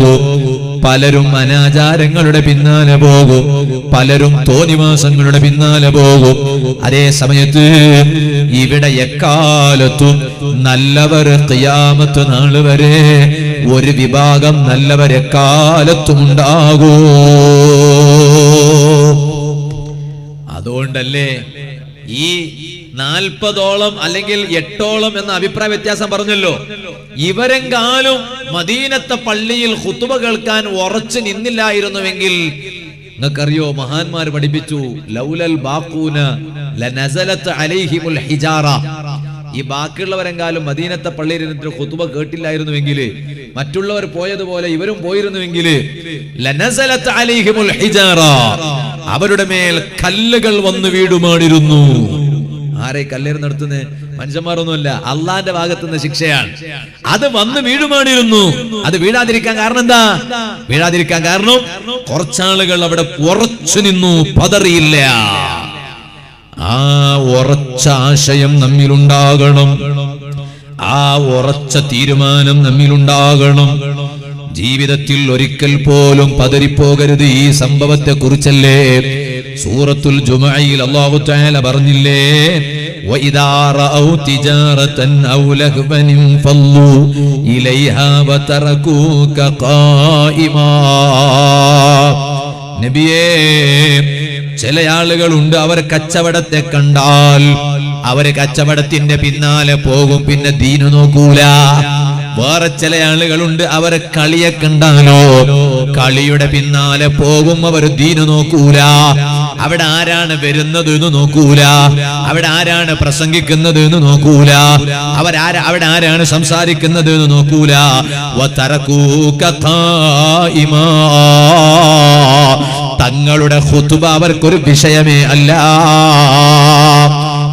പോകൂ, പലരും അനാചാരങ്ങളുടെ പിന്നാലെ പോകും, പലരും തോന്നിവാസങ്ങളുടെ പിന്നാലെ പോകും. അതേ സമയത്ത് ഇവിടെ എക്കാലത്തും നല്ലവർ ഖിയാമത്ത് നാൾ വരെ ഒരു വിഭാഗം നല്ലവരെക്കാലത്തും ഉണ്ടാകൂ. അതുകൊണ്ടല്ലേ ഈ 40ഓളം അല്ലെങ്കിൽ 8ഓളം എന്ന അഭിപ്രായ വ്യത്യാസം പറഞ്ഞല്ലോ. ഇവരെങ്കാലും മദീനത്തെ പള്ളിയിൽ ഖുതുബ കേൾക്കാൻ ഉറച്ചു നിന്നില്ലായിരുന്നുവെങ്കിൽ, നിങ്ങൾക്കറിയോ മഹാന്മാർ പഠിപ്പിച്ചു, ലൗലൽ ബാഖൂന ലനസലത് അലൈഹിമുൽ ഹിജാറ. ഈ ബാക്കിയുള്ളവരെങ്കാലും മദീനത്തെ പള്ളിയിൽ ഇരുന്നിട്ട് ഖുതുബ കേട്ടില്ലായിരുന്നുവെങ്കിൽ, മറ്റുള്ളവർ പോയതുപോലെ ഇവരും പോയിരുന്നുവെങ്കിൽ, ലനസലത് അലൈഹിമുൽ ഹിജാറ, അവരുടെ മേൽ കല്ലുകൾ വന്നു വീടുമാണിരുന്നു. ആരെ കല്ലേറ് നടത്തുന്നത്? മനുഷ്യന്മാരൊന്നുമല്ല, അള്ളാന്റെ ഭാഗത്തുനിന്ന് ശിക്ഷയാണ്. അത് വന്ന് വീടുമാണിരുന്നു. അത് വീഴാതിരിക്കാൻ കാരണം എന്താ? വീഴാതിരിക്കാൻ കാരണം കുറച്ചാളുകൾ അവിടെ ഉറച്ചു നിന്നു, പതറിയില്ല. ആ ഉറച്ച ആശയം നമ്മിലുണ്ടാകണം, ആ ഉറച്ച തീരുമാനം നമ്മിലുണ്ടാകണം. ജീവിതത്തിൽ ഒരിക്കൽ പോലും പതറിപ്പോകരുത്. ഈ സംഭവത്തെ കുറിച്ചല്ലേ സൂറത്തുൽ ജുമുഅയിൽ അല്ലാഹു തആല പറഞ്ഞില്ലേ, വഇദാ റഅൗ തിജാറതൻ ഔ ലഹ്വൻ ഫല്ലു ഇലൈഹാ വതറകൂക ഖായിമാ. നബിയേ, ചില ആളുകളുണ്ട്, അവർ കച്ചവടത്തെ കണ്ടാൽ അവര് കച്ചവടത്തിന്റെ പിന്നാലെ പോകും, പിന്നെ ദീനു നോക്കൂല. വേറെ ചില ആളുകളുണ്ട്, അവരെ കളിയെ കണ്ടാലോ കളിയുടെ പിന്നാലെ പോകും, അവർ ദീനു നോക്കൂല. അവിടെ ആരാണ് വരുന്നത് എന്ന് നോക്കൂല, അവിടെ ആരാണ് പ്രസംഗിക്കുന്നത് എന്ന് നോക്കൂല, അവിടെ ആരാണ് സംസാരിക്കുന്നത് എന്ന് നോക്കൂല. വതറകൂക ഖായിമാ, തങ്ങളുടെ ഖുതുബ അവർക്കൊരു വിഷയമേ അല്ല.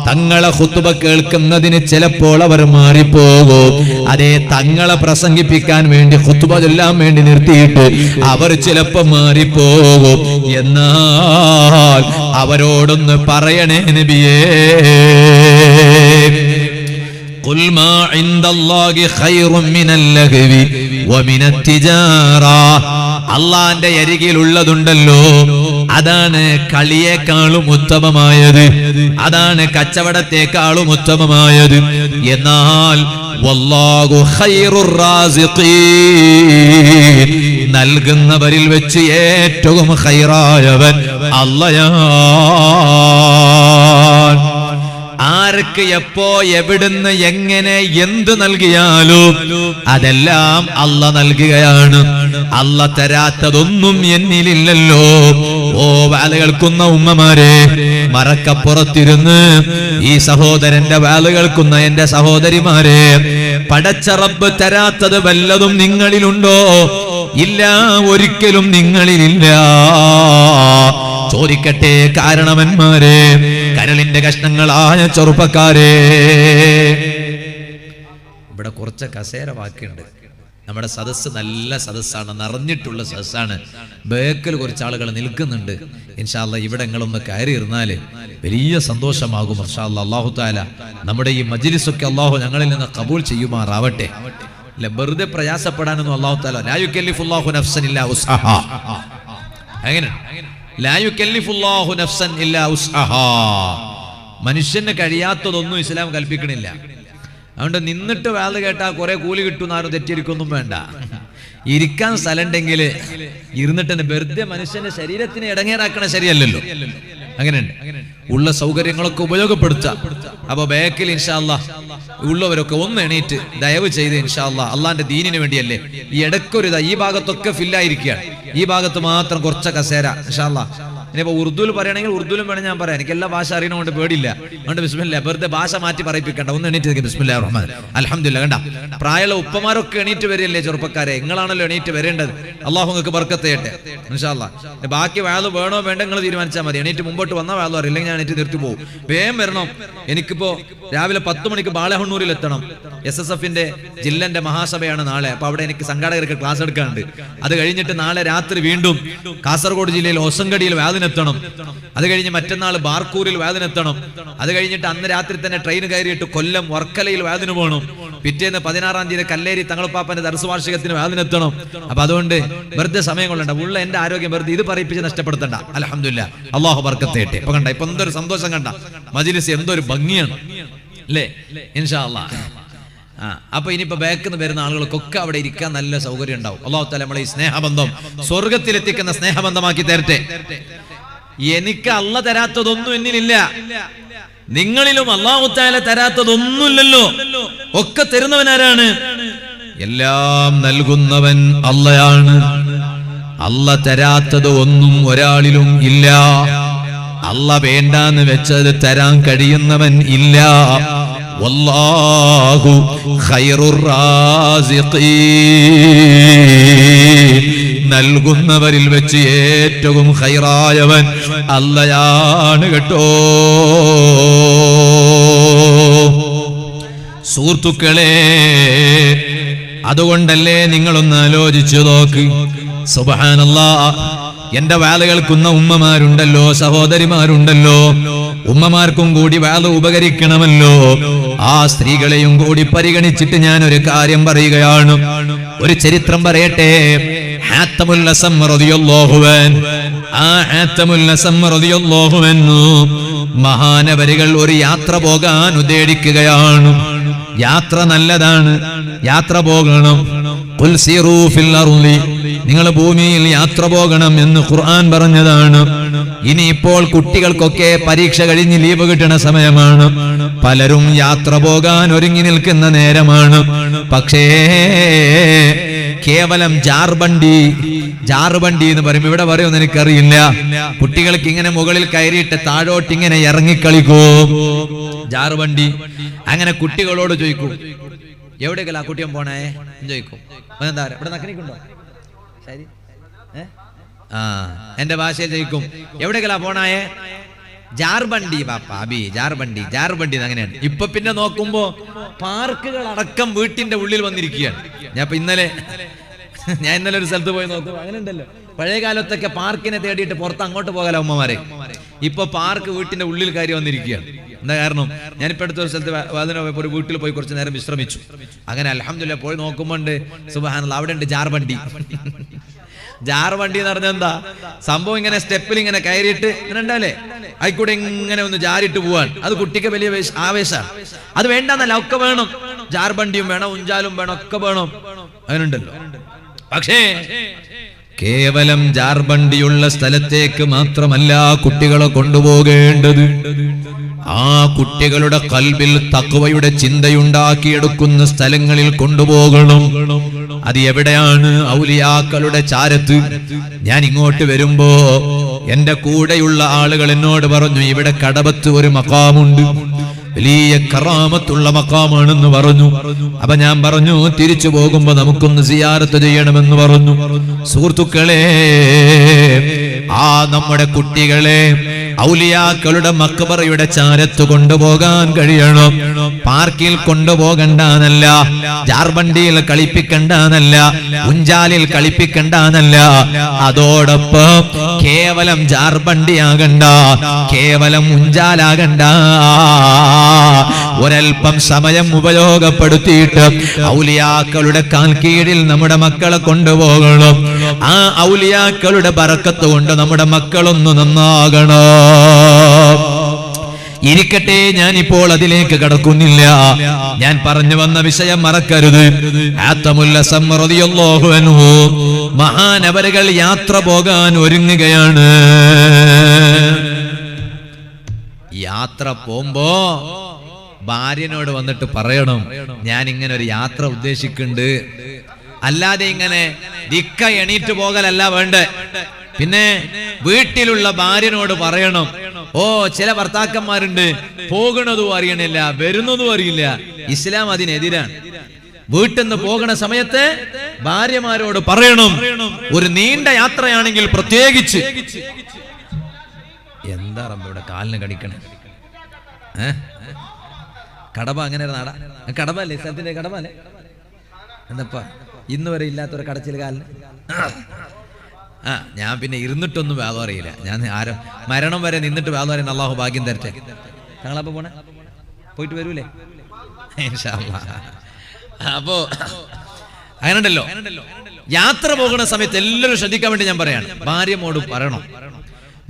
തങ്ങളെ ഖുതുബ കേൾക്കുന്നതിന് ചിലപ്പോൾ അവർ മാറിപ്പോകും. അതേ, തങ്ങളെ പ്രസംഗിപ്പിക്കാൻ വേണ്ടി ഖുതുബ ചൊല്ലാൻ വേണ്ടി നിർത്തിയിട്ട് അവർ ചിലപ്പോൾ മാറിപ്പോകും. എന്നാൽ അവരോടൊന്ന് പറയണേ നബിയേ, ഖുൽ മാ ഇൻദല്ലാഹി ഖൈറും മിനൽ ലഗ്വി വമിനത് തിജാറ. അള്ളാന്റെ അരികിലുള്ളതുണ്ടല്ലോ, അതാണ് കളിയേക്കാളും ഉത്തമമായത്, അതാണ് കച്ചവടത്തെക്കാളും ഉത്തമമായത്. എന്നാൽ വല്ലാഹു ഖൈറുർ റാസിഖീൻ, നൽകുന്നവരിൽ വെച്ച് ഏറ്റവും ഖൈറായവൻ അല്ലാഹയാണ്. ആർക്ക് എപ്പോ എവിടുന്ന് എങ്ങനെ എന്ത് നൽകിയാലും അതെല്ലാം അല്ല നൽകുകയാണ്. അല്ല തരാത്തതൊന്നും എന്നിലില്ലല്ലോ. ഓ വാല് കേൾക്കുന്ന ഉമ്മമാരെ, മറക്കപ്പുറത്തിരുന്ന് ഈ സഹോദരന്റെ വാല് കേൾക്കുന്ന എന്റെ സഹോദരിമാരെ, പടച്ച റബ്ബ് തരാത്തത് വല്ലതും നിങ്ങളിലുണ്ടോ? ഇല്ല, ഒരിക്കലും നിങ്ങളിലില്ല. ചോദിക്കട്ടെ കാരണവന്മാരെ, കരളിന്റെ കഷ്ണങ്ങളായ ചെറുപ്പക്കാരെ, ഇവിടെ കുറച്ച് കസേര ബാക്കിയുണ്ട്. നമ്മുടെ സദസ്സ് നല്ല സദസ്സാണ്, നിറഞ്ഞിട്ടുള്ള സദസ്സാണ്. ബേക്കൽ കുറച്ച് ആളുകൾ നിൽക്കുന്നുണ്ട്. ഇൻഷാ അല്ലാഹ് ഇവിടെ നിങ്ങളൊന്ന് കയറി ഇരുന്നാല് വലിയ സന്തോഷമാകും. ഇൻഷാ അല്ലാഹ് അല്ലാഹു തആല നമ്മുടെ ഈ മജ്ലിസൊക്കെ അല്ലാഹു ഞങ്ങളിൽ നിന്ന് ഖബൂൽ ചെയ്യുമാറാവട്ടെ. അല്ല, വെറുതെ പ്രയാസപ്പെടാനൊന്നും അല്ലാഹു തആല ലാ യുകല്ലിഫുല്ലാഹു നഫ്സൻ ഇല്ലാ ഉസ്അഹാ. അങ്ങനെ ലാ യുകല്ലിഫുല്ലാഹു നഫ്സൻ ഇല്ലാ ഉസ്അഹാ. മനുഷ്യന് കഴിയാത്തതൊന്നും ഇസ്ലാം കൽപ്പിക്കണില്ല. അതുകൊണ്ട് നിന്നിട്ട് വാല് കേട്ടാൽ കുറെ കൂലി കിട്ടുന്ന ആരും തെറ്റിയിരിക്കൊന്നും വേണ്ട. ഇരിക്കാൻ സ്ഥലം ഉണ്ടെങ്കിൽ ഇരുന്നിട്ട് തന്നെ, വെറുതെ മനുഷ്യന്റെ ശരീരത്തിനെ ഇടങ്ങേറാക്കണ ശരിയല്ലല്ലോ. അങ്ങനെയുണ്ട്, ഉള്ള സൗകര്യങ്ങളൊക്കെ ഉപയോഗപ്പെടുത്താം. അപ്പൊ ബാക്കിൽ ഇൻഷാ അല്ലാഹ് ഉള്ളവരൊക്കെ ഒന്ന് എണീറ്റ് ദയവ് ചെയ്ത് ഇൻഷാ അല്ലാഹ് അള്ളാന്റെ ദീനിന് വേണ്ടിയല്ലേ. ഈ ഇടയ്ക്കൊരു ഈ ഭാഗത്തൊക്കെ ഫില്ലായിരിക്കുകയാണ്, ഈ ഭാഗത്ത് മാത്രം കുറച്ച് കസേര ഇൻഷാ അല്ലാഹ്. ഇനിയിപ്പോ ഉറുദുവിൽ പറയുകയാണെങ്കിൽ ഉറുദുവിലും വേണം ഞാൻ പറയാം. എനിക്ക് എല്ലാ ഭാഷ അറിയണോണ്ട് പേടില്ല. അതുകൊണ്ട് ബിസ്മില്ലാ, വെറുതെ ഭാഷ മാറ്റി പറയിപ്പിക്കണ്ട. ഒന്ന് എണീറ്റ് ബിസ്മില്ലാഹിർ റഹ്മാൻ അൽഹംദുലില്ലാ. കണ്ട പ്രായമുള്ള ഉപ്പമാരൊക്കെ എണീറ്റ് വരില്ലേ ചെറുപ്പക്കാരെ, നിങ്ങളാണല്ലോ എണീറ്റ് വരേണ്ടത്. അള്ളാഹു നിങ്ങൾക്ക് ബർക്കത്ത് ചെയ്യട്ടെ ഇൻഷാ അല്ലാഹ്. ബാക്കി വാല് വേണോ വേണ്ട നിങ്ങൾ തീരുമാനിച്ചാൽ മതി. എണീറ്റ് മുമ്പോട്ട് വന്നാൽ വാല് അറിയില്ല, ഇല്ലെങ്കിൽ ഞാൻ എണീറ്റ് നിർത്തി പോകും. വേഗം വരണം. എനിക്കിപ്പോ രാവിലെ 10 മണിക്ക് ബാലഹണ്ണൂരിൽ എത്തണം. SSFന്റെ ജില്ലന്റെ മഹാസഭയാണ് നാളെ. അപ്പൊ അവിടെ എനിക്ക് സംഘാടകർക്ക് ക്ലാസ് എടുക്കാനുണ്ട്. അത് കഴിഞ്ഞിട്ട് നാളെ രാത്രി വീണ്ടും കാസർഗോഡ് ജില്ലയിൽ ഒസങ്കടിയിൽ വാതിനെത്തണം. അത് കഴിഞ്ഞ് മറ്റന്നാൾ ബാർക്കൂരിൽ വാതിനെത്തണം. അത് കഴിഞ്ഞിട്ട് അന്ന് രാത്രി തന്നെ ട്രെയിൻ കയറിയിട്ട് കൊല്ലം വർക്കലയിൽ വാതിന് പോകണം. പിറ്റേന്ന് 16-ാം തീയതി കല്ലേരി തങ്ങളുപ്പാപ്പന്റെ ദർസ് വാർഷികത്തിന് അതിനെത്തണം. അപ്പൊ അതുകൊണ്ട് വെറുതെ സമയം കൊള്ളണ്ട, ഉള്ള എന്റെ ആരോഗ്യം വെറുതെ ഇത് പറയിപ്പിച്ച് നഷ്ടപ്പെടുത്തണ്ട. അൽഹംദുലില്ലാഹ്, അള്ളാഹു ബർക്കത്ത് ചെയ്യട്ടെ. ഇപ്പൊ കണ്ട, ഇപ്പൊ എന്തൊരു സന്തോഷം കണ്ട, മജ്‌ലിസ് എന്തൊരു ഭംഗിയാണ് അല്ലേ? ഇൻഷാ അല്ലാഹ്. അപ്പൊ ഇനിയിപ്പോ ബാക്കിൽ നിന്ന് വരുന്ന ആളുകൾക്കൊക്കെ അവിടെ ഇരിക്കാൻ നല്ല സൗകര്യം ഉണ്ടാവും. അല്ലാഹു തആല നമ്മളെ ഈ സ്നേഹബന്ധം സ്വർഗത്തിലെത്തിക്കുന്ന സ്നേഹബന്ധമാക്കി തരട്ടെ. എനിക്ക് അല്ല തരാത്തതൊന്നും എന്നിലില്ല, നിങ്ങളിലും അല്ലാഹു തആല തരാത്തതൊന്നുമില്ലല്ലോ. ഒക്കെ തരുന്നവനാരാണ്? എല്ലാം നൽകുന്നവൻ അള്ളയാണ്. അല്ല തരാത്തത് ഒന്നും ഒരാളിലും ഇല്ല. അല്ല വേണ്ടാന്ന് വെച്ചത് തരാൻ കഴിയുന്നവൻ ഇല്ല. വല്ലാഹു ഖൈറുർ റാസിഖീൻ, നൽകുന്നവരിൽ വെച്ച് ഏറ്റവും ഖൈറായവൻ അല്ലാഹയാണ് കേട്ടോ. സുഹൃത്തുക്കളെ, അതുകൊണ്ടല്ലേ നിങ്ങളൊന്ന് ആലോചിച്ചു നോക്ക്. സുബ്ഹാനല്ലാഹ്, എന്റെ വാല് കേൾക്കുന്ന ഉമ്മമാരുണ്ടല്ലോ, സഹോദരിമാരുണ്ടല്ലോ, ഉമ്മമാർക്കും കൂടി വാല് ഉപകരിക്കണമല്ലോ. ആ സ്ത്രീകളെയും കൂടി പരിഗണിച്ചിട്ട് ഞാൻ ഒരു കാര്യം പറയുകയാണ്. ഒരു ചരിത്രം പറയട്ടെ. ഹാത്തമുൽ അസം റളിയല്ലാഹു അൻഹു, ആ ഹാത്തമുൽ അസം റളിയല്ലാഹു അൻഹു മഹാനവരികൾ ഒരു യാത്ര പോകാൻ ഉദ്ദേശിക്കുകയാണ്. യാത്ര നല്ലതാണ്, യാത്ര പോകണം. ഖുൽ സീറൂ ഫിൽ അർളി, നിങ്ങൾ ഭൂമിയിൽ യാത്ര പോകണം എന്ന് ഖുർആൻ പറഞ്ഞതാണ്. ഇനിയിപ്പോൾ കുട്ടികൾക്കൊക്കെ പരീക്ഷ കഴിഞ്ഞ് ലീവ് കിട്ടുന്ന സമയമാണ്. പലരും യാത്ര പോകാൻ ഒരുങ്ങി നിൽക്കുന്ന നേരമാണ്. പക്ഷേ കേവലം ജാർബണ്ടി എന്ന് പറയുമ്പോ ഇവിടെ പറയുമെന്ന് എനിക്കറിയില്ല. കുട്ടികൾക്ക് ഇങ്ങനെ മുകളിൽ കയറിയിട്ട് താഴോട്ട് ഇങ്ങനെ ഇറങ്ങിക്കളിക്കൂ, ജാർബണ്ടി. അങ്ങനെ കുട്ടികളോട് ചോദിക്കും, എവിടേക്കല്ല കുട്ടിയും പോണേ എന്ന് ചോദിക്കും. എന്താ ഇവിടെ നക്കനിക്കുണ്ടോ? ശരി, എന്റെ ഭാഷയിൽ ചോദിക്കും, എവിടേക്കല്ല പോണായേ? ജാർബണ്ടി ബാപ്പ, അബി ജാർബണ്ടി അങ്ങനെയാണ്. ഇപ്പൊ പിന്നെ നോക്കുമ്പോ പാർക്കുകൾ അടക്കം വീട്ടിന്റെ ഉള്ളിൽ വന്നിരിക്കുകയാണ്. ഞാൻ ഇന്നലെ ഒരു സ്ഥലത്ത് പോയി നോക്കും, അങ്ങനെ ഉണ്ടല്ലോ. പഴയ കാലത്തൊക്കെ പാർക്കിനെ തേടിയിട്ട് പുറത്ത് അങ്ങോട്ട് പോകാല ഉമ്മമാരെ. ഇപ്പൊ പാർക്ക് വീട്ടിന്റെ ഉള്ളിൽ കയറി വന്നിരിക്കുകയാണ്. എന്താ കാരണം? ഞാനിപ്പോ അടുത്ത ഒരു സ്ഥലത്ത് ഒരു വീട്ടിൽ പോയി കുറച്ച് നേരം വിശ്രമിച്ചു. അങ്ങനെ അൽഹംദുലില്ലാഹ് പോയി നോക്കുമ്പോണ്ട് സുബ്ഹാനല്ലാഹ് അവിടെ ഉണ്ട് ജാർബണ്ടി. ജാർബണ്ടി എന്ന് പറഞ്ഞാൽ എന്താ സംഭവം? ഇങ്ങനെ സ്റ്റെപ്പിൽ ഇങ്ങനെ കയറിയിട്ട് ഇങ്ങനെ ഉണ്ടാലേ, ആയിക്കൂടെ ഇങ്ങനെ ഒന്ന് ജാരിട്ട് പോവാൻ. അത് കുട്ടിക്ക് വലിയ ആവേശമാണ്. അത് വേണ്ടെന്നല്ല, ഒക്കെ വേണം. ജാർബണ്ടിയും വേണം, ഉഞ്ചാലും വേണം, ഒക്കെ വേണം, അങ്ങനെയുണ്ടല്ലോ. പക്ഷേ കേവലം ജാർബണ്ടിയുള്ള സ്ഥലത്തേക്ക് മാത്രമല്ല കുട്ടികളെ കൊണ്ടുപോകേണ്ടത്. ആ കുട്ടികളുടെ ഖൽബിൽ തഖ്വയുടെ ചിന്തയുണ്ടാക്കിയെടുക്കുന്ന സ്ഥലങ്ങളിൽ കൊണ്ടുപോകണം. അത് എവിടെയാണ്? ഔലിയാക്കളുടെ ചാരത്ത്. ഞാൻ ഇങ്ങോട്ട് വരുമ്പോ എന്റെ കൂടെയുള്ള ആളുകൾ എന്നോട് പറഞ്ഞു, ഇവിടെ കടവത്ത് ഒരു മഖാമുണ്ട്, വലിയ കറാമത്തുള്ള മഖാമാണെന്ന് പറഞ്ഞു. അപ്പൊ ഞാൻ പറഞ്ഞു, തിരിച്ചു പോകുമ്പോ നമുക്കൊന്ന് സിയാറത്ത് ചെയ്യണമെന്ന് പറഞ്ഞു. സുഹൃത്തുക്കളെ, ആ നമ്മുടെ കുട്ടികളെ ഔലിയാക്കളുടെ മഖ്ബറയുടെ ചാരത്ത് കൊണ്ടുപോകാൻ കഴിയണം. പാർക്കിൽ കൊണ്ടുപോകണ്ടെന്നല്ല, ജാർബണ്ടിയിൽ കളിപ്പിക്കണ്ടെന്നല്ല, ഉഞ്ചാലിൽ കളിപ്പിക്കണ്ടെന്നല്ല. അതോടൊപ്പം കേവലം ജാർബണ്ടിയാകണ്ട, കേവലം ഉഞ്ചാലാകണ്ട. ഒരൽപ്പം സമയം ഉപയോഗപ്പെടുത്തിയിട്ട് ഔലിയാക്കളുടെ കാൽക്കീഴിൽ നമ്മുടെ മക്കളെ കൊണ്ടുപോകണം. ആ ഔലിയാക്കളുടെ ബറക്കത്ത് കൊണ്ട് നമ്മുടെ മക്കളൊന്ന് നന്നാകണം. ഇരിക്കട്ടെ, ഞാനിപ്പോൾ അതിലേക്ക് കടക്കുന്നില്ല. ഞാൻ പറഞ്ഞു വന്ന വിഷയം മറക്കരുത്. ഹാത്തമുൽ അസം റളിയല്ലാഹു അൻഹു മഹാനവരുകൾ യാത്ര പോകാൻ ഒരുങ്ങുകയാണ്. യാത്ര പോകുമ്പോ ഭാര്യനോട് വന്നിട്ട് പറയണം, ഞാൻ ഇങ്ങനെ ഒരു യാത്ര ഉദ്ദേശിക്കുന്നുണ്ട്. അല്ലാതെ ഇങ്ങനെ ദിക്ക എണീറ്റ് പോകലല്ല വേണ്ടേ. പിന്നെ വീട്ടിലുള്ള ഭാര്യനോട് പറയണം. ചില ഭർത്താക്കന്മാരുണ്ട്, പോകുന്നതും അറിയണില്ല, വരുന്നതും അറിയില്ല. ഇസ്ലാം അതിനെതിരാണ്. വീട്ടിൽ നിന്ന് പോകുന്ന സമയത്ത് ഭാര്യമാരോട് പറയണം, ഒരു നീണ്ട യാത്രയാണെങ്കിൽ പ്രത്യേകിച്ച്. എന്താ ഇവിടെ കാലിന് കടിക്കണേ? കടബ അങ്ങനെ ഒരു നാടാ? കടബ അല്ലേ സ്ഥലത്തിന്റെ? കടബ അല്ലേ? എന്തപ്പാ ഇന്ന് വരെ ഇല്ലാത്തൊരു കടച്ചിൽ കാലിന്? ഞാൻ പിന്നെ ഇരുന്നിട്ടൊന്നും വേദം അറിയില്ല. ഞാൻ മരണം വരെ നിന്നിട്ട് വേദം അറിയുന്ന അള്ളാഹു ഭാഗ്യം തരട്ടെ. ഞങ്ങളപ്പോ പോണേ, പോയിട്ട് വരൂലേ? ഇൻഷാ അല്ലാഹ്. അപ്പോ അങ്ങനെയുണ്ടല്ലോ, യാത്ര പോകുന്ന സമയത്ത് എല്ലാവരും ശ്രദ്ധിക്കാൻ വേണ്ടി ഞാൻ പറയാണ്, ഭാര്യയോട് പറയണം,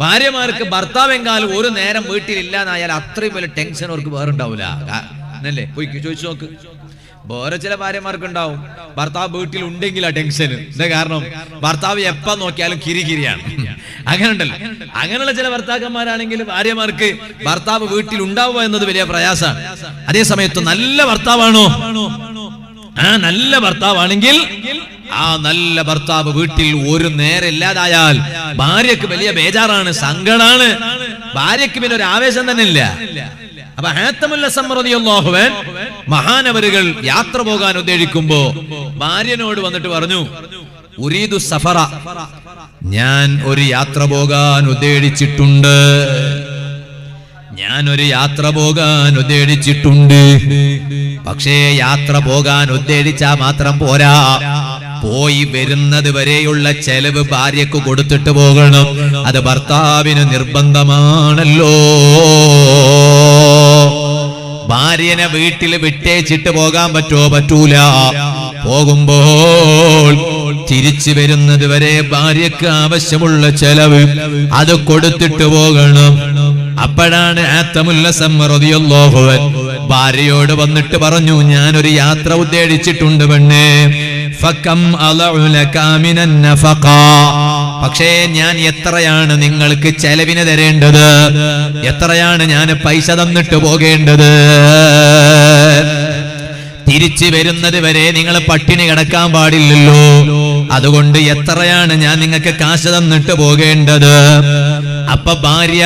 ഭാര്യമാർക്ക് ഭർത്താവെങ്കാലും ഒരു നേരം വീട്ടിലില്ലാന്നായാൽ അത്രയും വലിയ ടെൻഷൻ അവർക്ക് വേറെ ഉണ്ടാവില്ല എന്നല്ലേ? പോയി ചോദിച്ചു നോക്ക്. വേറെ ചില ഭാര്യമാർക്കുണ്ടാവും, ഭർത്താവ് വീട്ടിൽ ഉണ്ടെങ്കിൽ ആ ടെൻഷന്. എന്താ കാരണം? ഭർത്താവ് എപ്പ നോക്കിയാലും കിരികിരിയാണ്. അങ്ങനെ ഉണ്ടല്ലോ. അങ്ങനെയുള്ള ചില ഭർത്താക്കന്മാരാണെങ്കിൽ ഭാര്യമാർക്ക് ഭർത്താവ് വീട്ടിൽ ഉണ്ടാവുക എന്നത് വലിയ പ്രയാസമാണ്. അതേ സമയത്ത് നല്ല ഭർത്താവാണോ, നല്ല ഭർത്താവാണെങ്കിൽ ആ നല്ല ഭർത്താവ് വീട്ടിൽ ഒരു നേരം ഇല്ലാതായാൽ ഭാര്യക്ക് വലിയ ബേജാറാണ്, സങ്കടാണ്. ഭാര്യക്ക് പിന്നെ ഒരു ആവേശം തന്നെ ഇല്ല. അപ്പൊ ഹാത്തമുൽ അസ്സം റളിയല്ലാഹു അൻഹു മഹാനവരുകൾ യാത്ര പോകാൻ ഉദ്ദേശിക്കുമ്പോ ഭാര്യനോട് വന്നിട്ട് പറഞ്ഞു, ഉരീദു സഫറ, ഞാൻ ഒരു യാത്ര പോകാൻ ഉദ്ദേശിച്ചിട്ടുണ്ട്, ഞാനൊരു യാത്ര പോകാൻ ഉദ്ദേശിച്ചിട്ടുണ്ട്. പക്ഷേ യാത്ര പോകാൻ ഉദ്ദേശിച്ചാ മാത്രം പോരാ, പോയി വരുന്നത് വരെയുള്ള ചെലവ് ഭാര്യക്ക് കൊടുത്തിട്ട് പോകണം. അത് ഭർത്താവിന് നിർബന്ധമാണല്ലോ. ഭാര്യനെ വീട്ടിൽ വിട്ടേച്ചിട്ട് പോകാൻ പറ്റുമോ? പറ്റൂല. പോകുമ്പോൾ തിരിച്ചു വരുന്നത് വരെ ഭാര്യക്ക് ആവശ്യമുള്ള ചെലവ് അത് കൊടുത്തിട്ട് പോകണം. അപ്പോഴാണ് ഹാത്തമുൽ അസ്സം റളിയല്ലാഹു അൻഹു ഭാര്യയോട് വന്നിട്ട് പറഞ്ഞു, ഞാനൊരു യാത്ര ഉദ്ദേശിച്ചിട്ടുണ്ട് പെണ്ണേ. ഫകം അളഉ ലക മിനൻ നഫഖ, പക്ഷേ ഞാൻ എത്രയാണ് നിങ്ങൾക്ക് ചെലവിന് തരേണ്ടത്, എത്രയാണ് ഞാൻ പൈസ തന്നിട്ട് പോകേണ്ടത്? തിരിച്ചു വരുന്നത് വരെ നിങ്ങൾ പട്ടിണി കിടക്കാൻ പാടില്ലല്ലോ, അതുകൊണ്ട് എത്രയാണ് ഞാൻ നിങ്ങൾക്ക് കാശ് തന്നിട്ട് പോകേണ്ടത്? അപ്പൊ ഭാര്യ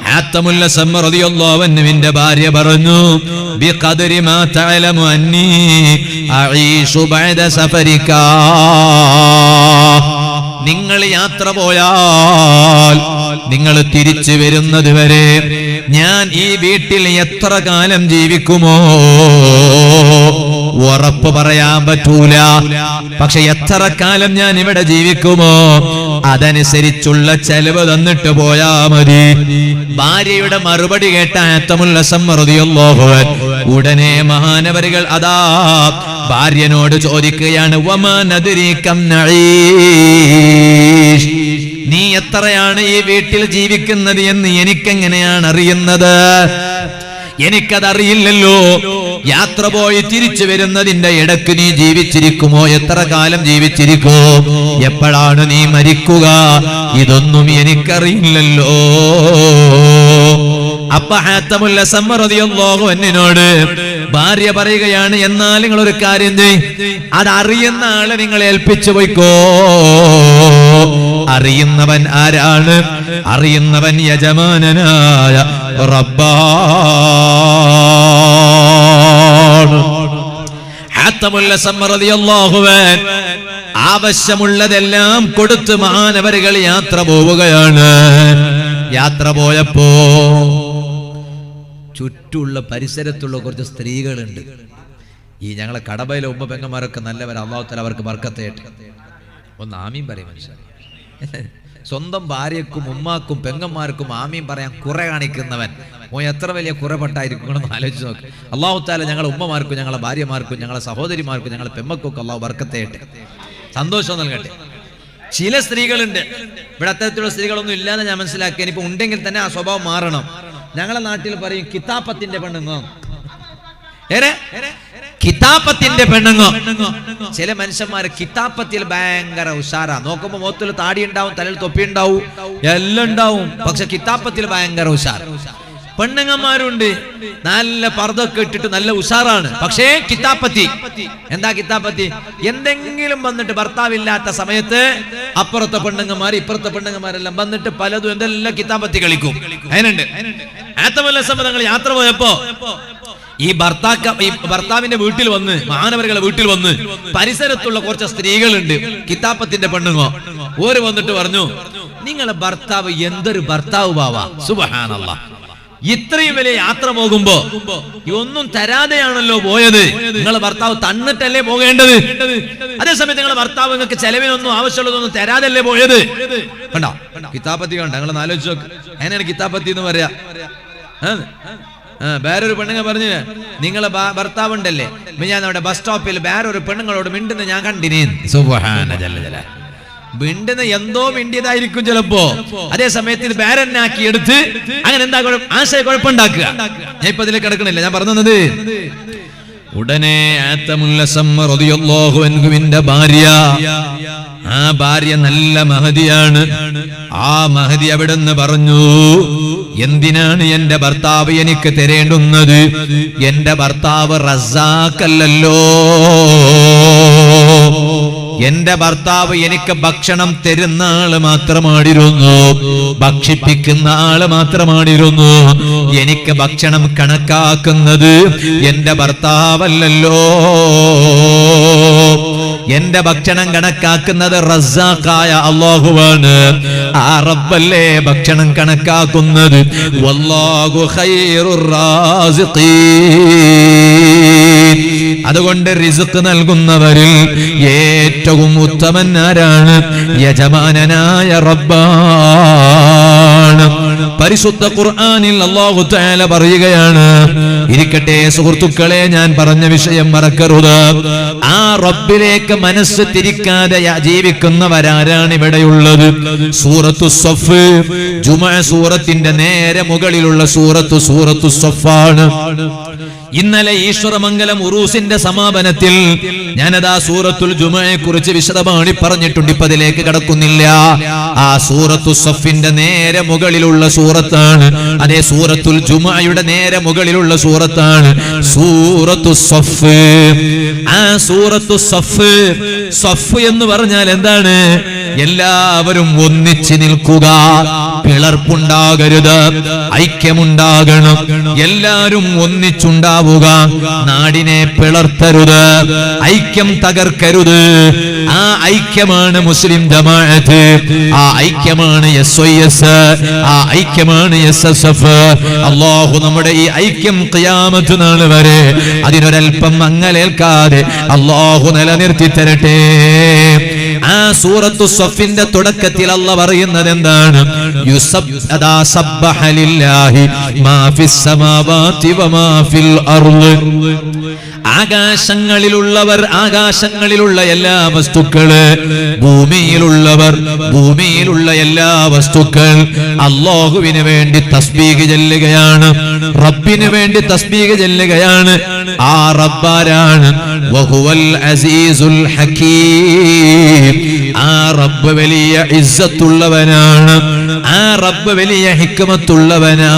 ഹാത്തമുൽ അസ്സം റളിയല്ലാഹു അൻഹുവിന്റെ ഭാര്യ പറഞ്ഞു, ബിഖദ്രി മാ തഅലമു അന്നി അഈഷു ബഅദ സഫരിക, നിങ്ങൾ യാത്ര പോയാൽ നിങ്ങൾ തിരിച്ചു വരുന്നത് വരെ ഞാൻ ഈ വീട്ടിൽ എത്ര കാലം ജീവിക്കുമോ ഉറപ്പ് പറയാൻ പറ്റൂല. പക്ഷെ എത്ര കാലം ഞാൻ ഇവിടെ ജീവിക്കുമോ അതനുസരിച്ചുള്ള ചെലവ് തന്നിട്ട് പോയാ മതി. ഭാര്യയുടെ മറുപടി കേട്ട ഹാത്തമുൽ അസ്സം റളിയല്ലാഹു അൻഹു ഉടനെ മഹാനവരുകൾ അതാ ഭാര്യനോട് ചോദിക്കുകയാണ്, വമാ നദ്രി കം നഈഷ്, നീ എത്രയാണ് ഈ വീട്ടിൽ ജീവിക്കുന്നത് എന്ന് എനിക്കെങ്ങനെയാണ് അറിയുന്നത്? എനിക്കതറിയില്ലല്ലോ. യാത്ര പോയി തിരിച്ചു വരുന്നതിന്റെ ഇടക്ക് നീ ജീവിച്ചിരിക്കുമോ? എത്ര കാലം ജീവിച്ചിരിക്കോ? എപ്പോഴാണ് നീ മരിക്കുക? ഇതൊന്നും എനിക്കറിയില്ലല്ലോ. അപ്പൊ ഹാത്തമുൽ അസ്സം റളിയല്ലാഹു അൻഹുവിനോട് ഭാര്യ പറയുകയാണ്, എന്നാൽ നിങ്ങൾ ഒരു കാര്യം ചെയ്യ്, അതറിയുന്ന ആളെ നിങ്ങൾ ഏൽപ്പിച്ചു പോയിക്കോ. അറിയുന്നവൻ ആരാണ്? അറിയുന്നവൻ യജമാനനായ റബ്ബാണ്. ഹാത്തമുൽ അസ്സം റളിയല്ലാഹു അൻഹു ആവശ്യമുള്ളതെല്ലാം കൊടുത്ത് മഹാനവരുകൾ യാത്ര പോവുകയാണ്. യാത്ര പോയപ്പോ ചുറ്റുള്ള പരിസരത്തുള്ള കുറച്ച് സ്ത്രീകളുണ്ട്. ഈ ഞങ്ങളെ കടബയിലെ ഉമ്മ പെങ്ങന്മാരൊക്കെ നല്ലവർ, അല്ലാഹു തആല അവർക്ക് ബർക്കത്ത് ചെയ്യട്ടെ. ഒന്ന് ആമീൻ പറയും മനുഷ്യൻ. സ്വന്തം ഭാര്യക്കും ഉമ്മാക്കും പെങ്ങന്മാർക്കും ആമീൻ പറയാൻ കുറെ കാണിക്കുന്നവൻ എത്ര വലിയ കുറപ്പെട്ടായിരിക്കും ആലോചിച്ച് നോക്ക്. അല്ലാഹു തആല ഞങ്ങളെ ഉമ്മമാർക്കും ഞങ്ങളെ ഭാര്യമാർക്കും ഞങ്ങളെ സഹോദരിമാർക്കും ഞങ്ങളെ പെമ്മക്കൊക്കെ അല്ലാഹു ബർക്കത്ത് ചെയ്യട്ടെ, സന്തോഷം നൽകട്ടെ. ചില സ്ത്രീകളുണ്ട്, ഇവിടെ അത്തരത്തിലുള്ള സ്ത്രീകളൊന്നും ഇല്ലാതെ ഞാൻ മനസ്സിലാക്കി. ഇനിയിപ്പോ ഉണ്ടെങ്കിൽ തന്നെ ആ സ്വഭാവം മാറണം. ഞങ്ങളെ നാട്ടിൽ പറയും കിതാപ്പത്തിന്റെ പെണ്ണുങ്ങോ, കിതാപ്പത്തിന്റെ പെണ്ണുങ്ങോ. ചില മനുഷ്യന്മാര് കിതാപ്പത്തിൽ ഭയങ്കര ഉഷാറാ. നോക്കുമ്പോ മുഖത്തിൽ താടി ഉണ്ടാവും, തലയിൽ തൊപ്പി ഉണ്ടാവും, എല്ലാം ഉണ്ടാവും. പക്ഷെ കിതാപ്പത്തിൽ ഭയങ്കര ഉഷാർ. പെണ്ണുങ്ങന്മാരുണ്ട്, നല്ല പർദ്ദൊക്കെ ഇട്ടിട്ട് നല്ല ഉഷാറാണ്. പക്ഷേ കിതാപ്പത്തി എന്താ? കിതാപ്പത്തി എന്തെങ്കിലും വന്നിട്ട് ഭർത്താവില്ലാത്ത സമയത്ത് അപ്പുറത്തെ പെണ്ണുങ്ങന്മാർ ഇപ്പുറത്തെ പെണ്ണുങ്ങന്മാരെല്ലാം വന്നിട്ട് പലതും എന്തെല്ലാം കിതാപ്പത്തി കളിക്കും. അതിനുണ്ട്. ഹാത്തമുൽ അസ്സം തങ്ങൾ യാത്ര പോയപ്പോ ഈ ഭർത്താവിന്റെ വീട്ടിൽ വന്ന്, മഹാനവരുകളെ വീട്ടിൽ വന്ന് പരിസരത്തുള്ള കുറച്ച് സ്ത്രീകളുണ്ട്, കിതാപ്പത്തിന്റെ പെണ്ണുങ്ങോ. ഓര് വന്നിട്ട് പറഞ്ഞു, നിങ്ങളെ ഭർത്താവ് എന്തൊരു ഭർത്താവ് ബാവാ, സുബ്ഹാനല്ലാഹ്. ഇത്രയും വലിയ യാത്ര പോകുമ്പോ ഒന്നും തരാതെയാണല്ലോ പോയത്. നിങ്ങളെ ഭർത്താവ് തന്നിട്ടല്ലേ പോകേണ്ടത്. അതേസമയത്ത് നിങ്ങളെ ഭർത്താവ് നിങ്ങൾക്ക് ചെലവിനൊന്നും ആവശ്യമുള്ളതൊന്നും തരാതല്ലേ പോയത്. കണ്ടോ കിതാപ്പത്തി? കണ്ട നിങ്ങൾ ആലോചിച്ച് നോക്ക്. അതിനാണ് കിതാപ്പത്തി എന്ന് പറയാ. വേറൊരു പെണ്ണുങ്ങ പറഞ്ഞു, നിങ്ങളെ ഭർത്താവ് ഉണ്ടല്ലേ, ഞാൻ നമ്മുടെ ബസ് സ്റ്റോപ്പിൽ വേറൊരു പെണ്ണുങ്ങളോട് മിണ്ടുന്ന ഞാൻ കണ്ടിനേ. സുബ്ഹാന ജല്ല ജലാ. മിണ്ടുന്ന എന്തോ മിണ്ടിയതായിരിക്കും ചിലപ്പോ, അതേ സമയത്ത് ഇത് ബാരനാക്കി എടുത്ത് അങ്ങനെ എന്താ ആശയക്കുഴപ്പമുണ്ടാക്കുക. ഞാൻ ഇപ്പൊ അതിലേക്ക് കിടക്കണില്ല, ഞാൻ പറഞ്ഞത്. ഉടനെ റളിയല്ലാഹുവിന്റെ ഭാര്യ, ആ ഭാര്യ നല്ല മഹദിയാണ്. ആ മഹദി അവിടുന്ന് പറഞ്ഞു, എന്തിനാണ് എന്റെ ഭർത്താവ് എനിക്ക് തരേണ്ടുന്നത്? എന്റെ ഭർത്താവ് റസാഖല്ലല്ലോ. എന്റെ ഭർത്താവ് എനിക്ക് ഭക്ഷണം തരുന്ന ആള് മാത്രമായിരുന്നു, ഭക്ഷിപ്പിക്കുന്ന ആള് മാത്രമായിരുന്നു. എനിക്ക് ഭക്ഷണം കണക്കാക്കുന്നത് എന്റെ ഭർത്താവല്ലല്ലോ. എന്റെ ഭക്ഷണം കണക്കാക്കുന്നത് റസാഖായ അല്ലാഹുവാണ്. ആ റബ്ബല്ലേ ഭക്ഷണം കണക്കാക്കുന്നത്. വല്ലാഹു ഖൈറുർ റാസിഖീൻ. അതുകൊണ്ട് റിസ്ക് നൽകുന്നവരിൽ ഏറ്റവും ഉത്തമൻ ആരാണ്? യജമാനനായ റബ്ബാണ്. പരിശുദ്ധ ഖുർആനിൽ അല്ലാഹു തആല പറയുകയാണ്. ഇരിക്കട്ടെ സുഹൃത്തുക്കളെ, ഞാൻ പറഞ്ഞ വിഷയം മറക്കരുത്. ആ റബ്ബിലേക്ക് മനസ്സ് തിരിക്കാതെ ജീവിക്കുന്നവരാരാണ് ഇവിടെയുള്ളത്? സൂറത്തു സഫ്, ജുമുഅ സൂറത്തിന്റെ നേരെ മുകളിലുള്ള സൂറത്തു സഫാണ്. ഇന്നലെ ഈശ്വരമംഗലം ഉറൂസിന്റെ സമാപനത്തിൽ ഞാനതാ സൂറത്തുൽ ജുമുഅയെ കുറിച്ച് വിശദമായി പറഞ്ഞിട്ടുണ്ട്. ഇപ്പൊ അതിലേക്ക് കടക്കുന്നില്ല. ആ സൂറത്തു സഫിന്റെ നേരെ മുകളിലുള്ള സൂറത്താണ്, അതേ സൂറത്തുൽ ജുമുഅയുടെ നേരെ മുകളിലുള്ള സൂറത്താണ് സൂറത്തു സഫ്. ആ സൂറത്തു സഫ്, സഫ് എന്ന് പറഞ്ഞാൽ എന്താണ്? എല്ലാവരും ഒന്നിച്ച് നിൽക്കുക, പിളർപ്പുണ്ടാകരുത്, ഐക്യമുണ്ടാകണം. എല്ലാവരും ഒന്നിച്ചുണ്ടാവുക, നാടിനെ പിളർത്തരുത്, ഐക്യം തകർക്കരുത്. ആ ഐക്യമാണ് മുസ്ലിം ജമാഅത്ത്, ആ ഐക്യമാണ് SYS, ആ ഐക്യമാണ് SSF. അല്ലാഹു നമ്മുടെ ഈ ഐക്യം ഖിയാമത്ത് നാൾ വരെ അതിനൊരൽപ്പം മങ്ങലേൽക്കാതെ അല്ലാഹു നിലനിർത്തി തരട്ടെ. ആ സൂറത്തു സഫിന്റെ തുടക്കത്തിൽ അല്ലാഹു പറയുന്നത് എന്താണ്? സബ്ബഹ ലില്ലാഹി മാ ഫിസ് സമാവാതി വമാ ഫിൽ അർള്. ആകാശങ്ങളിലുള്ളവർ, ആകാശങ്ങളിലുള്ള എല്ലാ വസ്തുക്കള്, ഭൂമിയിലുള്ളവർ, ഭൂമിയിലുള്ള എല്ലാ വസ്തുക്കൾ അല്ലാഹുവിന് വേണ്ടി തസ്ബീഹ് ചൊല്ലുകയാണ്, റബ്ബിന് വേണ്ടി തസ്ബീഹ് ചൊല്ലുകയാണ്. ആ റബ്ബാരാണ്? വഹുവൽ അസീസുൽ ഹകീം. ആ റബ്ബ് വലിയ ഇസ്സത്തുള്ളവനാണ്, ആ റബ്ബ് വലിയ ഹിക്മത്തുള്ളവനാണ്.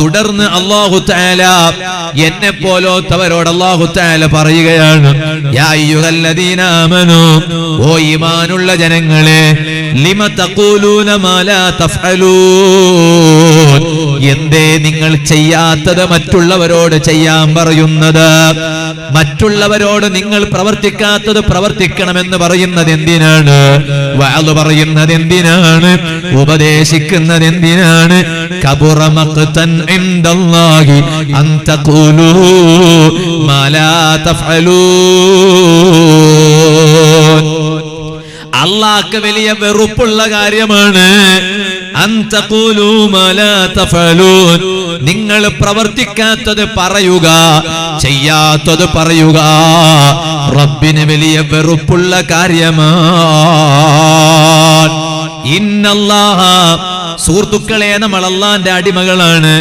തുടർന്ന് അല്ലാഹു തആല എന്നെ പോലോത്തവരോട് അല്ലാഹു തആല പറയുകയാണ്, യാ അയ്യുഹല്ലദീന ആമനൂ, ഓ ഈമാനുള്ള ജനങ്ങളെ, ലിമ തഖൂലൂന മാ ലാ തഫ്അലൂൻ, എന്തേ നിങ്ങൾ ചെയ്യാത്തത് മറ്റുള്ളവരോട് ചെയ്യാൻ പറയുന്നത്? മറ്റുള്ളവരോട് നിങ്ങൾ പ്രവർത്തിക്കാത്തത് പ്രവർത്തിക്കണമെന്ന് പറയുന്നത് എന്തിനാണ്? വഅദ് പറയുന്നത് എന്തിനാണ്? ഉപദേശിക്കുന്നത് എന്തിനാണ്? കബുറ മഖ്തൻ ഇൻദല്ലാഹി അൻ തഖൂലൂ മാ ലാ തഫ്അലൂൻ. അല്ലാഹുക്ക് വലിയ വെറുപ്പുള്ള കാര്യമാണ് അൻ തഖൂലൂ മാ ലാ തഫ്അലൂൻ, നിങ്ങൾ പ്രവർത്തിക്കാത്തത് പറയുക, ചെയ്യാത്തത് പറയുക. റബ്ബിന് വലിയ വെറുപ്പുള്ള കാര്യമാണ്. ഇന്നല്ലാഹ, സുഹൃത്തുക്കളെ, നമ്മൾ അള്ളാന്റെ അടിമകളാണ്.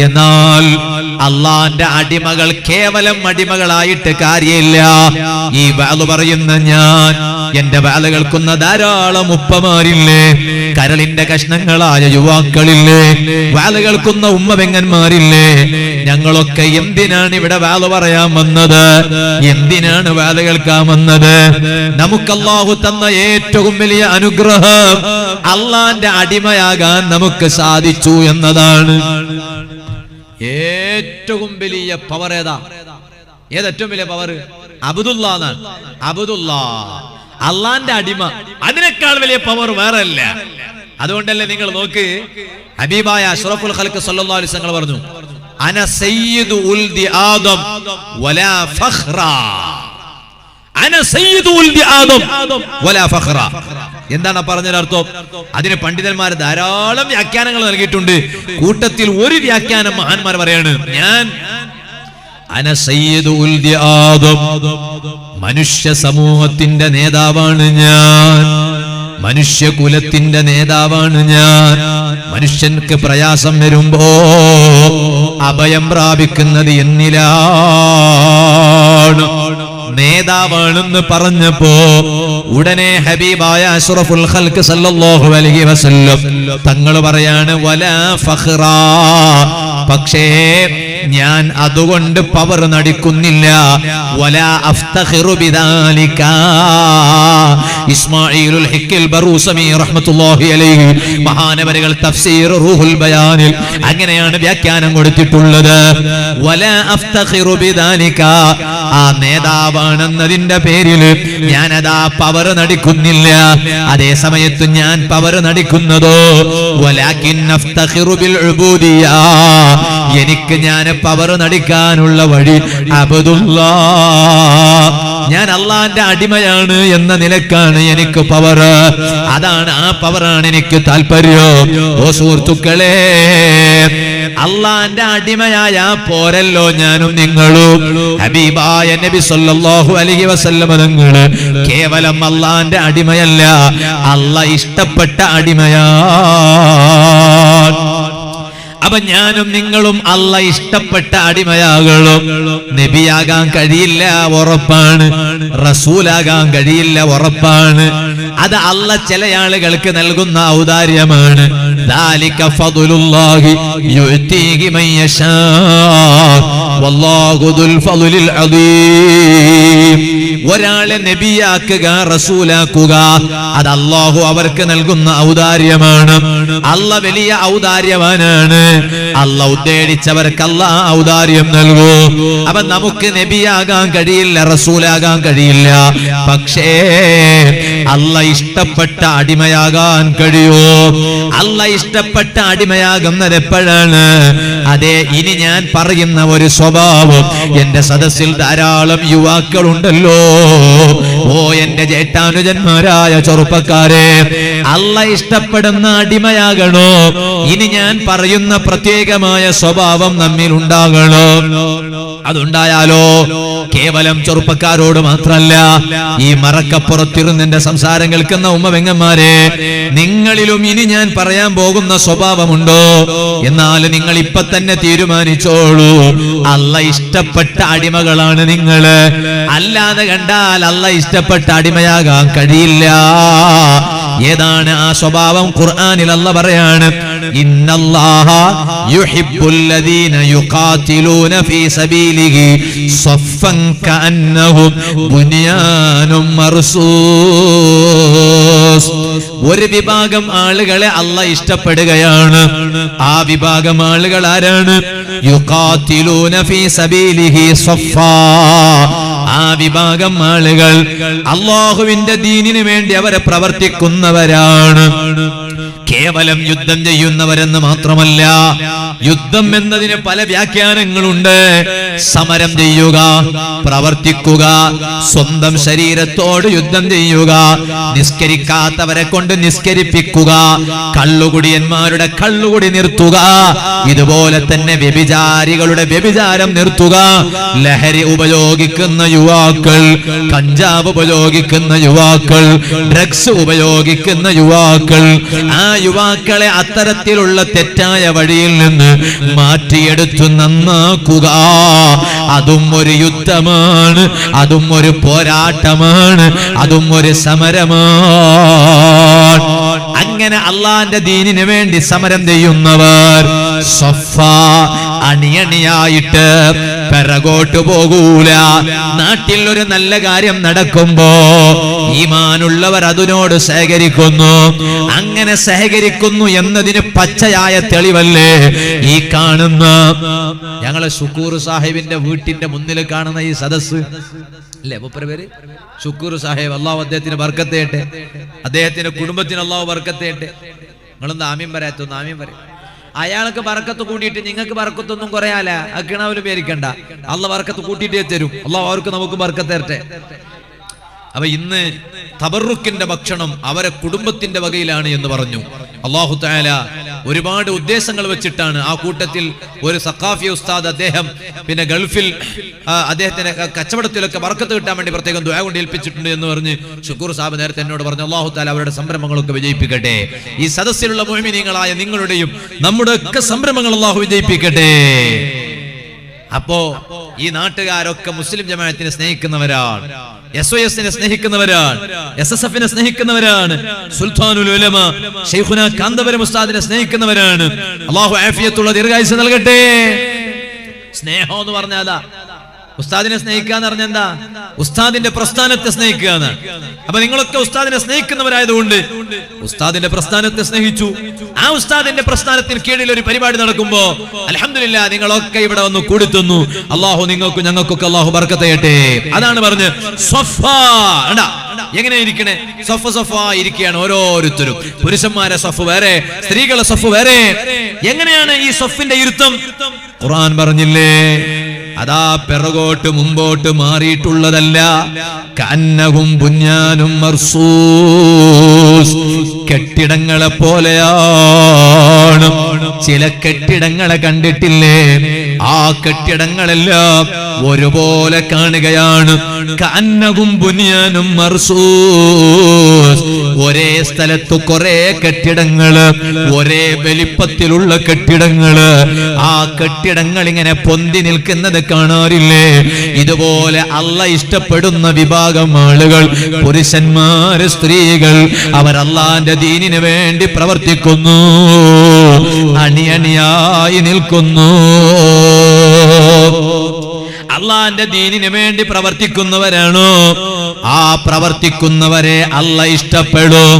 എന്നാൽ അള്ളാന്റെ അടിമകൾ കേവലം അടിമകളായിട്ട് കാര്യമില്ല. ഈ വഅദ് പറയുന്ന ഞാൻ, എന്റെ വഅദ് കേൾക്കുന്ന ധാരാളം ഉപ്പമാരില്ലേ, കരളിന്റെ കഷ്ണങ്ങളായ യുവാക്കളില്ലേ, വഅദ് കേൾക്കുന്ന ഉമ്മപെങ്ങന്മാരില്ലേ, ഞങ്ങളൊക്കെ എന്തിനാണ് ഇവിടെ വഅദ് പറയാൻ വന്നത്? എന്തിനാണ് വഅദ് കേൾക്കാൻ വന്നത്? നമുക്ക് അല്ലാഹു തന്ന ഏറ്റവും വലിയ അനുഗ്രഹം അള്ളാന്റെ അടിമയാകാൻ നമുക്ക് സാധിച്ചു എന്നതാണ്. ഏറ്റവും വലിയ പവർ ഏതാ? ഏതേറ്റവും വലിയ പവർ? അബ്ദുല്ലാ എന്നാണ്. അബ്ദുല്ലാ, അള്ളാന്റെ അടിമ. അതിനേക്കാൾ വലിയ പവർ വേറെ അല്ല. അതുകൊണ്ടല്ലേ നിങ്ങൾ നോക്ക്, ഹബീബായ അഷ്റഫുൽ ഖൽഖ് സല്ലല്ലാഹു അലൈഹി വസല്ലം പറഞ്ഞു, അന സയ്യിദു ഉൽദി ആദം വലാ ഫഖ്റ. അന സയ്യിദു ഉൽദി ആദം വലാ ഫഖ്റ. എന്താണ് പറഞ്ഞതിനർത്ഥം? അതിന് പണ്ഡിതന്മാർ ധാരാളം വ്യാഖ്യാനങ്ങൾ നൽകിയിട്ടുണ്ട്. കൂട്ടത്തിൽ ഒരു വ്യാഖ്യാനം മഹാന്മാർ പറയാണ്, ഞാൻ അന സയ്യിദു ഉൽദി ആദം, മനുഷ്യ സമൂഹത്തിന്റെ നേതാവാണ് ഞാൻ, മനുഷ്യകുലത്തിന്റെ നേതാവാണ് ഞാൻ. മനുഷ്യർക്ക് പ്രയാസം വരുമ്പോ അഭയം പ്രാപിക്കുന്നത് എന്നിലാണ്, നേതാവാണെന്ന് പറഞ്ഞപ്പോ ഉടനെ ഹബീബായ അഷ്റഫുൽ ഖൽഖ് സല്ലല്ലാഹു അലൈഹി വസല്ലം തങ്ങൾ പറയാണ്, വലാ ഫഖ്റ, പക്ഷേ ഞാൻ അതുകൊണ്ട് പവർ നടിക്കുന്നില്ല. വലാ അഫ്തഖിറു ബിദാലിക. ഇസ്മാഈലുൽ ഹിക്കിൽ ബറൂസമി റഹ്മത്തുള്ളാഹി അലൈഹി മഹാനവരുകൾ തഫ്സീർ റൂഹുൽ ബയാനിൽ അങ്ങനെയാണ് വ്യാഖ്യാനം കൊടുത്തിട്ടുള്ളത്. വലാ അഫ്തഖിറു ബിദാലിക, ആ നേതാവാണെന്നതിന്റെ പേരിൽ ഞാൻ അതാ പവർ നടിക്കുന്നില്ല. അതേ സമയത്ത് ഞാൻ പവർ നടിക്കുന്നതോ വലാകിൻ അഫ്തഖിറു ബിൽ ഉബൂദിയ, എനിക്ക് ഞാൻ പവർ നടിക്കാനുള്ള വഴി അബ്ദുല്ലാഹ്, ഞാൻ അള്ളാന്റെ അടിമയാണ് എന്ന നിലക്കാണ് എനിക്ക് പവർ. അതാണ്, ആ പവറാണ് എനിക്ക് താല്പര്യം. ഓ സുഹൃത്തുക്കളെ, അള്ളാന്റെ അടിമയായ പോരല്ലോ ഞാനും നിങ്ങളും. ഹബീബായ നബി സല്ലല്ലാഹു അലൈഹി വസല്ലം തങ്ങള് കേവലം അള്ളാന്റെ അടിമയല്ല, അള്ളാഹ് ഇഷ്ടപ്പെട്ട അടിമയാണ്. അപ്പൊ ഞാനും നിങ്ങളും അള്ളാഹ് ഇഷ്ടപ്പെട്ട അടിമയാകണം. നബിയാകാൻ കഴിയില്ല, ഉറപ്പാണ്. റസൂലാകാൻ കഴിയില്ല, ഉറപ്പാണ്. അത് അള്ളാഹ് ചില ആളുകൾക്ക് നൽകുന്ന ഔദാര്യമാണ്. ദാലിക ഫദ്ലുല്ലാഹി യുഅ്തീഹി മൻ യശാ വല്ലാഹു ദുൽ ഫദ്ലിൽ അദീം. ഒരാളെ നബിയാക്കുക, റസൂലാക്കുക, അത് അല്ലാഹു അവർക്ക് നൽകുന്ന ഔദാര്യമാണ്. അള്ളാഹ് വലിയ ഔദാര്യവാനാണ്. അള്ളാഹ് ഉദ്ദേശിച്ചവർക്ക് അള്ളാഹ് ഔദാര്യം നൽകൂ. അപ്പൊ നമുക്ക് നബിയാകാൻ കഴിയില്ല, റസൂലാകാൻ കഴിയില്ല, പക്ഷേ അള്ളാഹ് ഇഷ്ടപ്പെട്ട അടിമയാകാൻ കഴിയൂ. അള്ളാഹ് ഇഷ്ടപ്പെട്ട അടിമയാകുന്നത് എപ്പോഴാണ്? അതെ, ഇനി ഞാൻ പറയുന്ന ഒരു സ്വഭാവം എന്റെ സദസ്സിൽ ധാരാളം യുവാക്കളുണ്ടല്ലോ. ഓ എന്റെ ജേഷ്ഠാനുജന്മാരായ ചെറുപ്പക്കാരെ, അള്ളാഹ് ഇഷ്ടപ്പെടുന്ന അടിമയാകണോ? ഇനി ഞാൻ പറയുന്ന പ്രത്യേകമായ സ്വഭാവം നമ്മിൽ ഉണ്ടാകണോ? അതുണ്ടായാലോ കേവലം ചെറുപ്പക്കാരോട് മാത്രല്ല, ഈ മറക്കപ്പുറത്തിരുന്ന് എന്റെ സംസാരം കേൾക്കുന്ന ഉമ്മ-പെങ്ങന്മാരെ, നിങ്ങളിലും ഇനി ഞാൻ പറയാൻ പോകുന്ന സ്വഭാവമുണ്ടോ? എന്നാൽ നിങ്ങൾ ഇപ്പൊ തന്നെ തീരുമാനിച്ചോളൂ, അള്ളാഹ് ഇഷ്ടപ്പെട്ട അടിമകളാണ് നിങ്ങള്. അല്ലാതെ കണ്ടാൽ അള്ളാഹ് ഇഷ്ടപ്പെട്ട അടിമയാകാൻ കഴിയില്ല. ഏതാണ് ആ സ്വഭാവം? ഖുർആനിൽ അല്ലാഹ് പറയാണ്, ഇന്നല്ലാഹ യുഹിബ്ബുല്ലദീന യുഖാതിലൂന ഫീ സബീലിഹി സഫ്ഫൻ കഅന്നഹും ബുനിയാനും മർസൂസ്. ഒരു വിഭാഗം ആളുകളെ അല്ലാഹ് ഇഷ്ടപ്പെടുകയാണ്. ആ വിഭാഗം ആളുകൾ ആരാണ്? യുഖാതിലൂന ഫീ സബീലിഹി സഫ്ഫാ. ആ വിഭാഗം ആളുകൾ അല്ലാഹുവിന്റെ ദീനിനു വേണ്ടി അവരെ പ്രവർത്തിക്കുന്നവരാണ്. കേവലം യുദ്ധം ചെയ്യുന്നവരെന്ന് മാത്രമല്ല, യുദ്ധം എന്നതിന് പല വ്യാഖ്യാനങ്ങളുണ്ട്. സമരം ചെയ്യുക, പ്രവർത്തിക്കുക, സ്വന്തം ശരീരത്തോട് യുദ്ധം ചെയ്യുക, നിസ്കരിക്കാത്തവരെ കൊണ്ട് നിസ്കരിപ്പിക്കുക, കള്ളുകുടിയന്മാരുടെ കള്ളുകുടി നിർത്തുക, ഇതുപോലെ തന്നെ വ്യഭിചാരികളുടെ വ്യഭിചാരം നിർത്തുക, ലഹരി ഉപയോഗിക്കുന്ന യുവാക്കൾ, കഞ്ചാവ് ഉപയോഗിക്കുന്ന യുവാക്കൾ, ഡ്രഗ്സ് ഉപയോഗിക്കുന്ന യുവാക്കൾ, ആ യുവാക്കളെ അത്തരത്തിലുള്ള തെറ്റായ വഴിയിൽ നിന്ന് മാറ്റിയെടുത്തു നന്നാക്കുക. അതും ഒരു യുദ്ധമാണ്, അതും ഒരു പോരാട്ടമാണ്, അതും ഒരു സമരമാണ്. അങ്ങനെ അള്ളാന്റെ ദീനിനു വേണ്ടി സമരം ചെയ്യുന്നവർ സഫ, അണിയണിയായിട്ട് പിറകോട്ട് പോകൂല. നാട്ടിൽ ഒരു നല്ല കാര്യം നടക്കുമ്പോ ഈമാനുള്ളവർ അതിനോട് സഹകരിക്കുന്നു. അങ്ങനെ സഹകരിക്കുന്നു എന്നതിന് പച്ചയായ തെളിവല്ലേ ഈ കാണുന്ന ഞങ്ങളെ ശുക്കൂർ സാഹിബിന്റെ വീട്ടിന്റെ മുന്നിൽ കാണുന്ന ഈ സദസ് അല്ലേ? മുപ്പര പേര് ശുക്കൂർ സാഹിബ്, അള്ളാഹു അദ്ദേഹത്തിന് ബർക്കത്ത് ചെയ്യട്ടെ, അദ്ദേഹത്തിന്റെ കുടുംബത്തിന് അള്ളാഹു ബർക്കത്ത് ചെയ്യട്ടെ. നിങ്ങളൊന്ന് ആമീൻ പറയാത്തൊന്ന് ആമീൻ പറയാം. അയാൾക്ക് ബർക്കത്ത് കൂട്ടിയിട്ട് നിങ്ങൾക്ക് ബർക്കത്തൊന്നും കുറയാല, അക്കിണാവിലും പേരിക്കണ്ട. അള്ളാഹ് ബർക്കത്ത് കൂട്ടിയിട്ടേ തരും. അള്ളാഹു അവർക്ക് നമുക്ക് ബർക്കത്ത് തരട്ടെ. അപ്പൊ ഇന്ന് തബറുക്കിന്റെ ഭക്ഷണം അവരെ കുടുംബത്തിന്റെ വകയിലാണ് എന്ന് പറഞ്ഞു. അല്ലാഹു തആല ഒരുപാട് ഉദ്ദേശങ്ങൾ വെച്ചിട്ടാണ്. ആ കൂട്ടത്തിൽ ഒരു സഖാഫി ഉസ്താദ്, അദ്ദേഹം പിന്നെ ഗൾഫിൽ അദ്ദേഹത്തിന് കച്ചവടത്തിലൊക്കെ ബർക്കത്ത് കിട്ടാൻ വേണ്ടി പ്രത്യേകം ദുആ കൊണ്ട് ഏൽപ്പിച്ചിട്ടുണ്ട് എന്ന് പറഞ്ഞ് ഷുക്കൂർ സാഹിബ് നേരത്തെ എന്നോട് പറഞ്ഞു. അല്ലാഹു തആല അവരുടെ സംരംഭങ്ങളൊക്കെ വിജയിപ്പിക്കട്ടെ. ഈ സദസ്സിലുള്ള മുഅ്മിനീങ്ങളായ നിങ്ങളുടെയും നമ്മുടെ ഒക്കെ സംരംഭങ്ങൾ അല്ലാഹു വിജയിപ്പിക്കട്ടെ. അപ്പോ ഈ നാട്ടുകാരൊക്കെ മുസ്ലിം ജമാഅത്തിനെ സ്നേഹിക്കുന്നവരാണ്, SOSനെ സ്നേഹിക്കുന്നവരാണ്, SSFനെ സ്നേഹിക്കുന്നവരാണ്, സുൽത്താനുൽ ഉലമ ശൈഖുനാ കാന്തപുരം ഉസ്താദിനെ സ്നേഹിക്കുന്നവരാണ്. അല്ലാഹു ആഫിയത്തുള്ള ദീർഘായുസ്സ് നൽകട്ടെ. സ്നേഹം എന്ന് പറഞ്ഞാൽ അതാ. ഉസ്താദിനെ സ്നേഹിക്കുക എന്ന് പറഞ്ഞാൽ എന്താ? ഉസ്താദിന്റെ പ്രസ്ഥാനത്തെ സ്നേഹിക്കുക എന്നാണ്. അപ്പൊ നിങ്ങളൊക്കെ ഉസ്താദിനെ സ്നേഹിക്കുന്നവരായതുകൊണ്ട് ഉസ്താദിന്റെ പ്രസ്ഥാനത്തെ സ്നേഹിച്ചു. ആ ഉസ്താദിന്റെ പ്രസ്ഥാനത്തിന് കീഴിൽ ഒരു പരിപാടി നടക്കുമ്പോ അൽഹംദുലില്ലാ നിങ്ങളൊക്കെ ഇവിടെ വന്ന് കൂടിത്തുന്നു. അല്ലാഹു നിങ്ങൾക്കും ഞങ്ങൾക്കൊക്കെ അല്ലാഹു ബർക്കത്ത് ചെയ്യട്ടെ. അതാണ് പറഞ്ഞ് എങ്ങനെ ഇരിക്കണേ? സഫ ഇരിക്കുകയാണ് ഓരോരുത്തരും. പുരുഷന്മാരെ സഫ് വേറെ, സ്ത്രീകളെ സഫ് വേറെ. എങ്ങനെയാണ് ഈ സഫിന്റെ ഇരുത്തം? ഖുർആൻ പറഞ്ഞില്ലേ, അതാ പിറകോട്ട് മുമ്പോട്ട് മാറിയിട്ടുള്ളതല്ല. കന്നഹും ബുഞ്ഞാനും മർസൂസ്, കെട്ടിടങ്ങളെ പോലെയാണ്. ചില കെട്ടിടങ്ങളെ കണ്ടിട്ടില്ലേ? ആ കെട്ടിടങ്ങളെല്ലാം ഒരുപോലെ കാണുകയാണ്. കന്നഹും ബുഞ്ഞാനും മർസൂസ്, ഒരേ സ്ഥലത്ത് കുറെ കെട്ടിടങ്ങള്, ഒരേ വലിപ്പത്തിലുള്ള കെട്ടിടങ്ങള്. ആ കെട്ടിടങ്ങൾ ഇങ്ങനെ പൊന്തി നിൽക്കുന്നത് കാണാറില്ലേ? ഇതുപോലെ അള്ളാഹ് ഇഷ്ടപ്പെടുന്ന വിഭാഗം ആളുകൾ, പുരുഷന്മാര്, സ്ത്രീകൾ, അവർ അള്ളാന്റെ ദീനിന് വേണ്ടി പ്രവർത്തിക്കുന്നു, അണിയണിയായി നിൽക്കുന്നു. അള്ളാന്റെ ദീനിന് വേണ്ടി പ്രവർത്തിക്കുന്നവരാണോ? ആ പ്രവർത്തിക്കുന്നവരെ അള്ളാഹ് ഇഷ്ടപ്പെടും.